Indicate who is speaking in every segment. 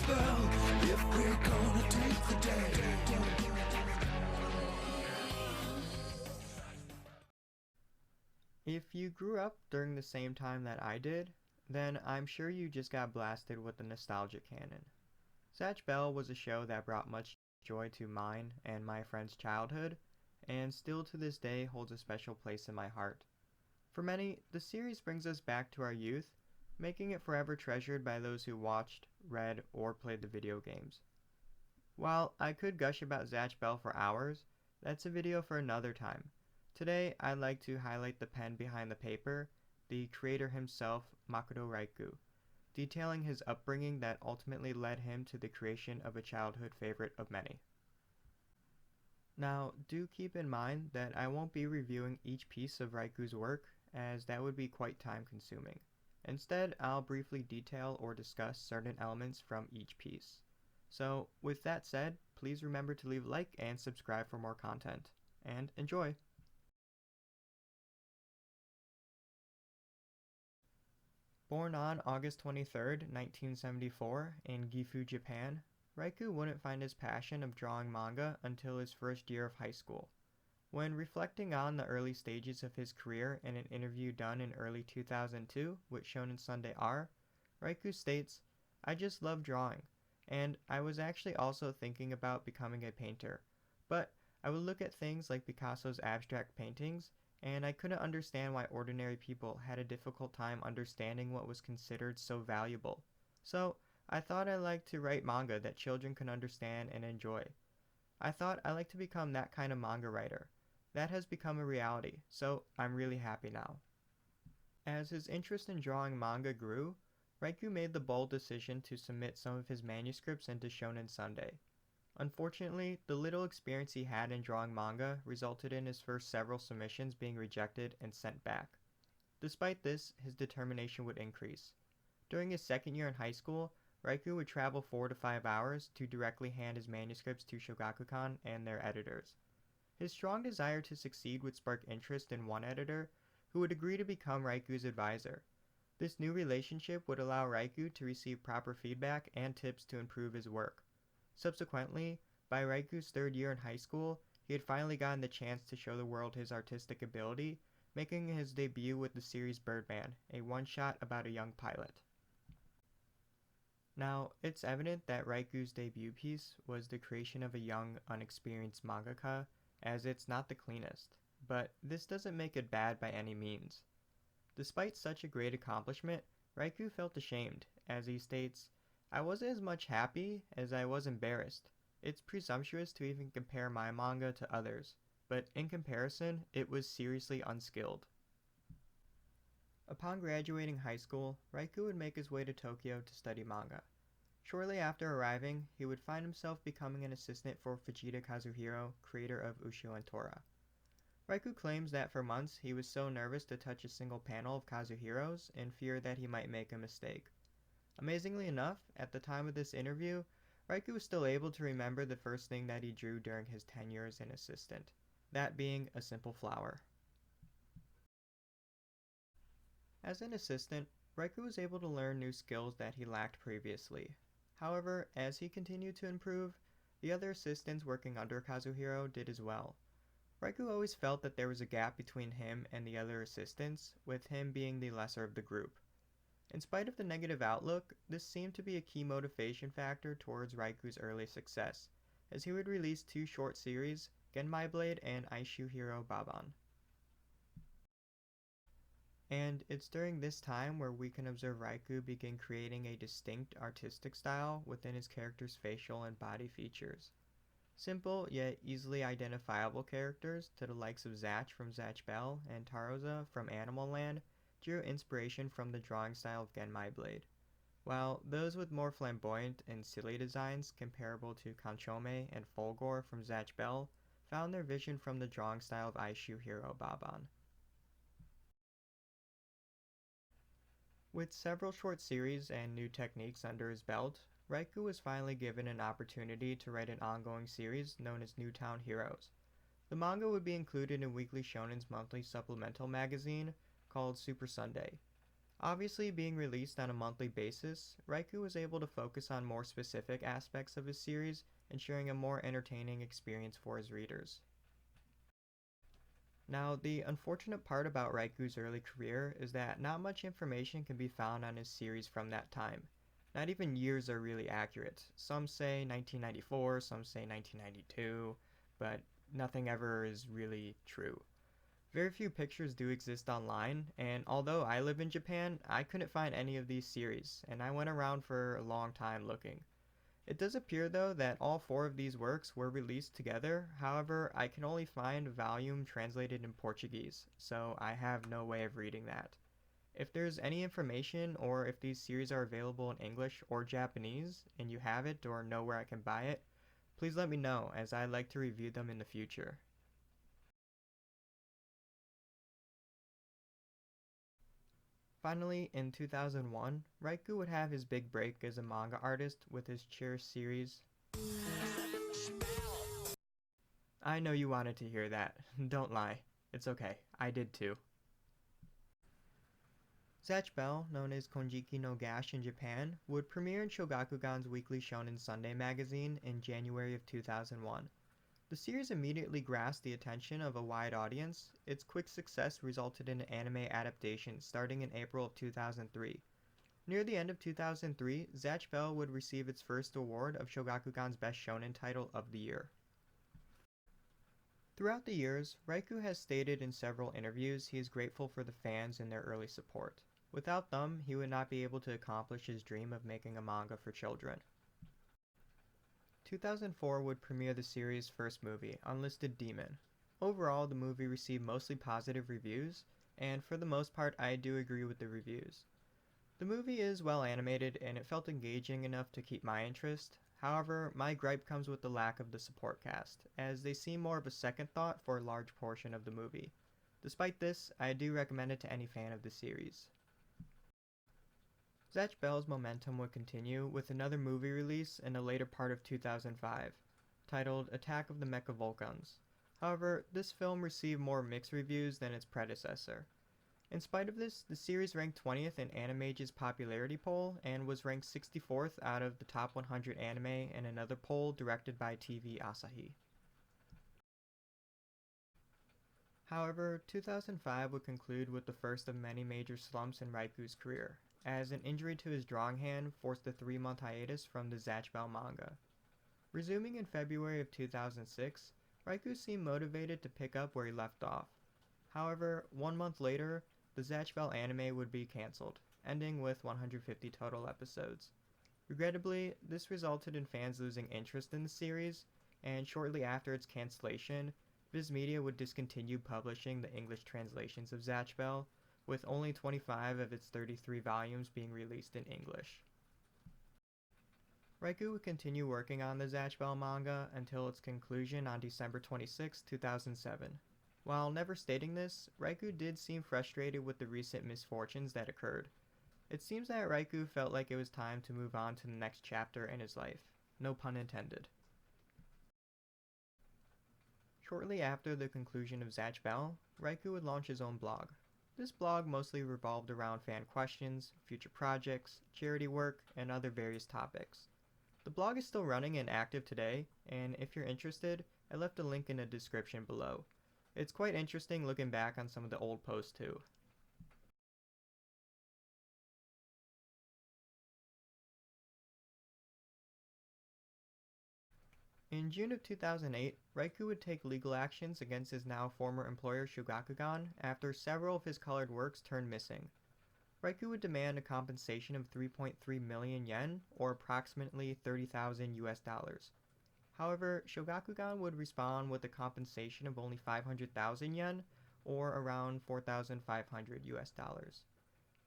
Speaker 1: spell if we're gonna take the day.
Speaker 2: If you grew up during the same time that I did, then I'm sure you just got blasted with the nostalgia canon. Zatch Bell was a show that brought much joy to mine and my friend's childhood, and still to this day holds a special place in my heart. For many, the series brings us back to our youth, making it forever treasured by those who watched, read, or played the video games. While I could gush about Zatch Bell for hours, that's a video for another time. Today, I'd like to highlight the pen behind the paper, the creator himself, Makoto Raiku, detailing his upbringing that ultimately led him to the creation of a childhood favorite of many. Now, do keep in mind that I won't be reviewing each piece of Raiku's work, as that would be quite time-consuming. Instead, I'll briefly detail or discuss certain elements from each piece. So, with that said, please remember to leave a like and subscribe for more content. And enjoy! Born on August 23, 1974, in Gifu, Japan, Raiku wouldn't find his passion of drawing manga until his first year of high school. When reflecting on the early stages of his career in an interview done in early 2002 with Shonen Sunday R, Raiku states, "I just love drawing, and I was actually also thinking about becoming a painter, but I would look at things like Picasso's abstract paintings, and I couldn't understand why ordinary people had a difficult time understanding what was considered so valuable. So I thought I'd like to write manga that children can understand and enjoy. I thought I'd like to become that kind of manga writer. That has become a reality, so I'm really happy now." As his interest in drawing manga grew, Raiku made the bold decision to submit some of his manuscripts into Shonen Sunday. Unfortunately, the little experience he had in drawing manga resulted in his first several submissions being rejected and sent back. Despite this, his determination would increase. During his second year in high school, Raiku would travel 4 to 5 hours to directly hand his manuscripts to Shogakukan and their editors. His strong desire to succeed would spark interest in one editor, who would agree to become Raiku's advisor. This new relationship would allow Raiku to receive proper feedback and tips to improve his work. Subsequently, by Raiku's third year in high school, he had finally gotten the chance to show the world his artistic ability, making his debut with the series Birdman, a one-shot about a young pilot. Now, it's evident that Raiku's debut piece was the creation of a young, unexperienced mangaka, as it's not the cleanest, but this doesn't make it bad by any means. Despite such a great accomplishment, Raiku felt ashamed, as he states, "I wasn't as much happy as I was embarrassed. It's presumptuous to even compare my manga to others, but in comparison, it was seriously unskilled." Upon graduating high school, Raiku would make his way to Tokyo to study manga. Shortly after arriving, he would find himself becoming an assistant for Fujita Kazuhiro, creator of Ushio and Tora. Raiku claims that for months he was so nervous to touch a single panel of Kazuhiro's in fear that he might make a mistake. Amazingly enough, at the time of this interview, Raiku was still able to remember the first thing that he drew during his tenure as an assistant, that being a simple flower. As an assistant, Raiku was able to learn new skills that he lacked previously. However, as he continued to improve, the other assistants working under Kazuhiro did as well. Raiku always felt that there was a gap between him and the other assistants, with him being the lesser of the group. In spite of the negative outlook, this seemed to be a key motivation factor towards Raiku's early success, as he would release 2 short series, Genmai Blade and Aishu Hiro Baban. And it's during this time where we can observe Raiku begin creating a distinct artistic style within his character's facial and body features. Simple yet easily identifiable characters to the likes of Zatch from Zatch Bell and Taroza from Animal Land drew inspiration from the drawing style of Genmai Blade, while those with more flamboyant and silly designs comparable to Kanchome and Fulgore from Zatch Bell found their vision from the drawing style of Aishu Hiro Baban. With several short series and new techniques under his belt, Raiku was finally given an opportunity to write an ongoing series known as Newtown Heroes. The manga would be included in Weekly Shonen's monthly supplemental magazine called Super Sunday. Obviously, being released on a monthly basis, Raiku was able to focus on more specific aspects of his series, ensuring a more entertaining experience for his readers. Now, the unfortunate part about Raiku's early career is that not much information can be found on his series from that time. Not even years are really accurate. Some say 1994, some say 1992, but nothing ever is really true. Very few pictures do exist online, and although I live in Japan, I couldn't find any of these series, and I went around for a long time looking. It does appear, though, that all four of these works were released together. However, I can only find a volume translated in Portuguese, so I have no way of reading that. If there's any information or if these series are available in English or Japanese and you have it or know where I can buy it, please let me know as I'd like to review them in the future. Finally, in 2001, Raiku would have his big break as a manga artist with his Cheer series. I know you wanted to hear that. Don't lie. It's okay. I did too. Zatch Bell, known as Konjiki no Gash in Japan, would premiere in Shogakukan's weekly Shonen Sunday magazine in January of 2001. The series immediately grasped the attention of a wide audience. Its quick success resulted in an anime adaptation starting in April of 2003. Near the end of 2003, Zatch Bell would receive its first award of Shogakukan's Best Shonen title of the year. Throughout the years, Raiku has stated in several interviews he is grateful for the fans and their early support. Without them, he would not be able to accomplish his dream of making a manga for children. 2004 would premiere the series' first movie, Unlisted Demon. Overall, the movie received mostly positive reviews, and for the most part I do agree with the reviews. The movie is well animated and it felt engaging enough to keep my interest. However, my gripe comes with the lack of the support cast, as they seem more of a second thought for a large portion of the movie. Despite this, I do recommend it to any fan of the series. Zatch Bell's momentum would continue with another movie release in the later part of 2005, titled Attack of the Mechavolcans. However, this film received more mixed reviews than its predecessor. In spite of this, the series ranked 20th in Animage's popularity poll and was ranked 64th out of the top 100 anime in another poll directed by TV Asahi. However, 2005 would conclude with the first of many major slumps in Raiku's career, as an injury to his drawing hand forced a 3-month hiatus from the Zatch Bell manga. Resuming in February of 2006, Raiku seemed motivated to pick up where he left off. However, 1 month later, the Zatch Bell anime would be cancelled, ending with 150 total episodes. Regrettably, this resulted in fans losing interest in the series, and shortly after its cancellation, Viz Media would discontinue publishing the English translations of Zatch Bell, with only 25 of its 33 volumes being released in English. Raiku would continue working on the Zatch Bell manga until its conclusion on December 26, 2007. While never stating this, Raiku did seem frustrated with the recent misfortunes that occurred. It seems that Raiku felt like it was time to move on to the next chapter in his life. No pun intended. Shortly after the conclusion of Zatch Bell, Raiku would launch his own blog. This blog mostly revolved around fan questions, future projects, charity work, and other various topics. The blog is still running and active today, and if you're interested, I left a link in the description below. It's quite interesting looking back on some of the old posts too. In June of 2008, Raiku would take legal actions against his now former employer Shogakukan after several of his colored works turned missing. Raiku would demand a compensation of 3.3 million yen, or approximately 30,000 US dollars. However, Shogakukan would respond with a compensation of only 500,000 yen, or around 4,500 US dollars.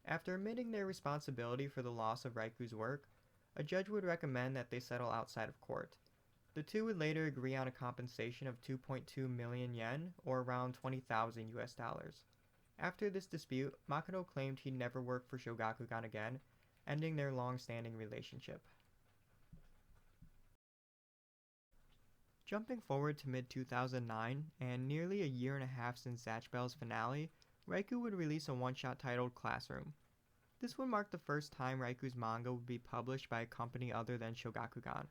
Speaker 2: After admitting their responsibility for the loss of Raiku's work, a judge would recommend that they settle outside of court. The two would later agree on a compensation of 2.2 million yen, or around 20,000 US dollars. After this dispute, Makoto claimed he'd never work for Shogakukan again, ending their long-standing relationship. Jumping forward to mid-2009, and nearly a year and a half since Zatch Bell's finale, Raiku would release a one-shot titled Classroom. This would mark the first time Raiku's manga would be published by a company other than Shogakukan.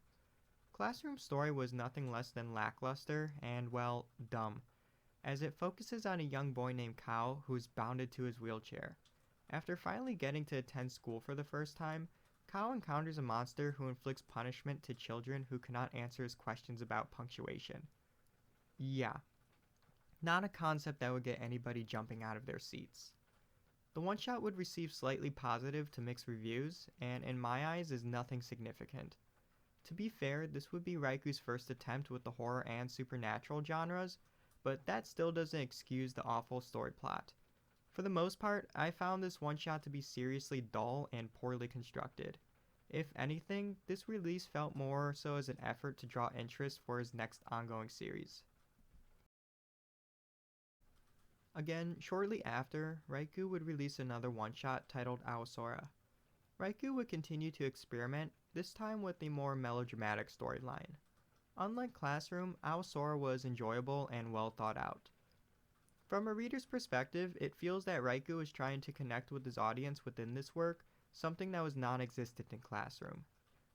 Speaker 2: Classroom Story was nothing less than lackluster and, well, dumb, as it focuses on a young boy named Kao who is bounded to his wheelchair. After finally getting to attend school for the first time, Kao encounters a monster who inflicts punishment to children who cannot answer his questions about punctuation. Yeah, not a concept that would get anybody jumping out of their seats. The one-shot would receive slightly positive to mixed reviews, and in my eyes is nothing significant. To be fair, this would be Raiku's first attempt with the horror and supernatural genres, but that still doesn't excuse the awful story plot. For the most part, I found this one-shot to be seriously dull and poorly constructed. If anything, this release felt more so as an effort to draw interest for his next ongoing series. Again, shortly after, Raiku would release another one-shot titled Aosora. Raiku would continue to experiment, this time with a more melodramatic storyline. Unlike Classroom, Aosora was enjoyable and well thought out. From a reader's perspective, it feels that Raiku is trying to connect with his audience within this work, something that was non-existent in Classroom.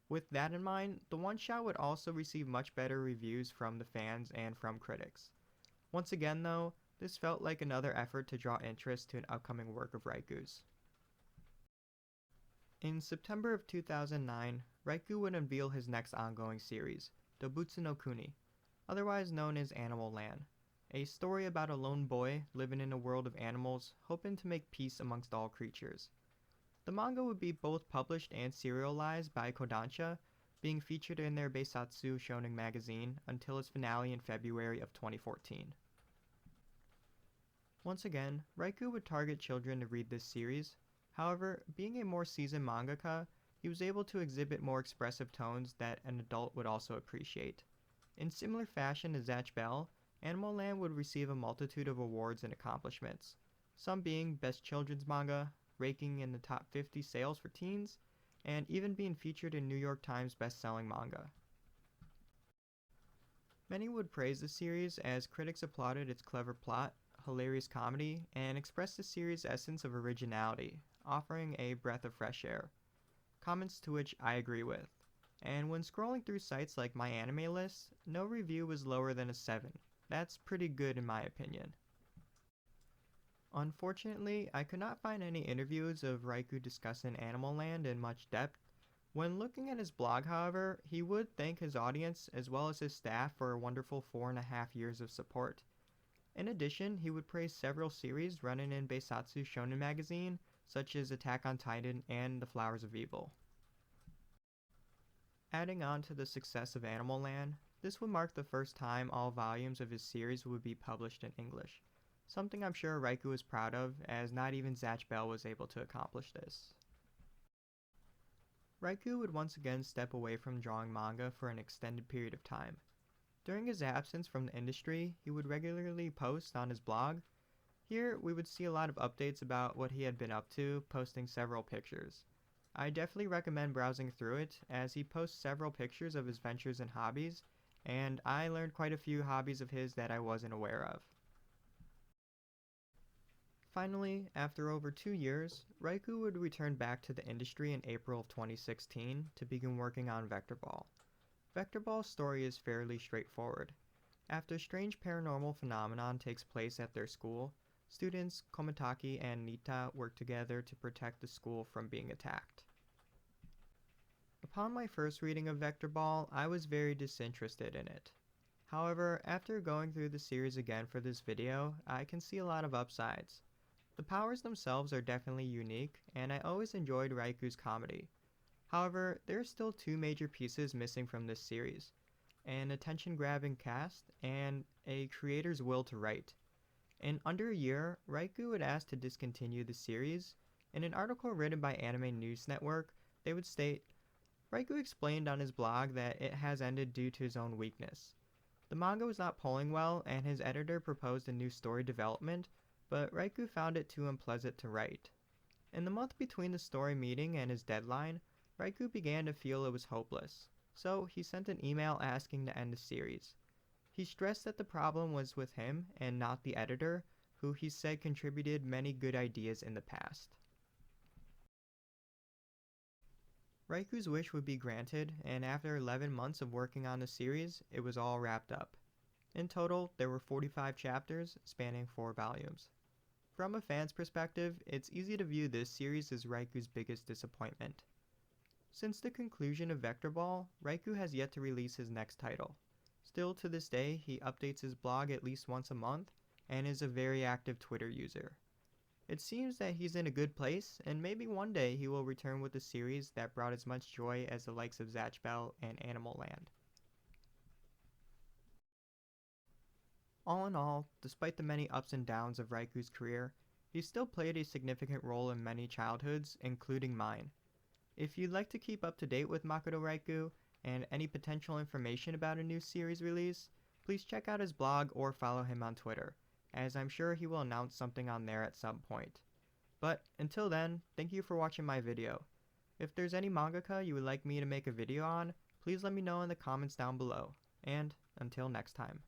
Speaker 2: With that in mind, the one-shot would also receive much better reviews from the fans and from critics. Once again though, this felt like another effort to draw interest to an upcoming work of Raiku's. In September of 2009, Raiku would unveil his next ongoing series, Dobutsu no Kuni, otherwise known as Animal Land, a story about a lone boy living in a world of animals hoping to make peace amongst all creatures. The manga would be both published and serialized by Kodansha, being featured in their Beisatsu Shonen magazine until its finale in February of 2014. Once again, Raiku would target children to read this series. However, being a more seasoned mangaka, he was able to exhibit more expressive tones that an adult would also appreciate. In similar fashion to Zatch, Animal Land would receive a multitude of awards and accomplishments, some being Best Children's Manga, ranking in the top 50 sales for teens, and even being featured in New York Times best-selling manga. Many would praise the series as critics applauded its clever plot, hilarious comedy, and expressed the series' essence of originality, offering a breath of fresh air. Comments to which I agree with. And when scrolling through sites like My Anime List, no review was lower than a 7. That's pretty good in my opinion. Unfortunately, I could not find any interviews of Raiku discussing Animal Land in much depth. When looking at his blog, however, he would thank his audience as well as his staff for a wonderful 4.5 years of support. In addition, he would praise several series running in Beisatsu Shonen magazine, such as Attack on Titan and The Flowers of Evil. Adding on to the success of Animal Land, this would mark the first time all volumes of his series would be published in English, something I'm sure Raiku is proud of, as not even Zatch was able to accomplish this. Raiku would once again step away from drawing manga for an extended period of time. During his absence from the industry, he would regularly post on his blog. Here, we would see a lot of updates about what he had been up to, posting several pictures. I definitely recommend browsing through it, as he posts several pictures of his ventures and hobbies, and I learned quite a few hobbies of his that I wasn't aware of. Finally, after over 2 years, Raiku would return back to the industry in April of 2016 to begin working on Vector Ball. Vector Ball's story is fairly straightforward. After a strange paranormal phenomenon takes place at their school, students Komitaki and Nita work together to protect the school from being attacked. Upon my first reading of Vector Ball, I was very disinterested in it. However, after going through the series again for this video, I can see a lot of upsides. The powers themselves are definitely unique, and I always enjoyed Raiku's comedy. However, there are still 2 major pieces missing from this series: an attention-grabbing cast and a creator's will to write. In under a year, Raiku would ask to discontinue the series. In an article written by Anime News Network, they would state, Raiku explained on his blog that it has ended due to his own weakness. The manga was not pulling well, and his editor proposed a new story development, but Raiku found it too unpleasant to write. In the month between the story meeting and his deadline, Raiku began to feel it was hopeless, so he sent an email asking to end the series. He stressed that the problem was with him and not the editor, who he said contributed many good ideas in the past. Raiku's wish would be granted, and after 11 months of working on the series, it was all wrapped up. In total, there were 45 chapters, spanning 4 volumes. From a fan's perspective, it's easy to view this series as Raiku's biggest disappointment. Since the conclusion of Vector Ball, Raiku has yet to release his next title. Still to this day, he updates his blog at least once a month, and is a very active Twitter user. It seems that he's in a good place, and maybe one day he will return with a series that brought as much joy as the likes of Zatch and Animal Land. All in all, despite the many ups and downs of Raiku's career, he still played a significant role in many childhoods, including mine. If you'd like to keep up to date with Makoto Raiku and any potential information about a new series release, please check out his blog or follow him on Twitter, as I'm sure he will announce something on there at some point. But until then, thank you for watching my video. If there's any mangaka you would like me to make a video on, please let me know in the comments down below. And until next time.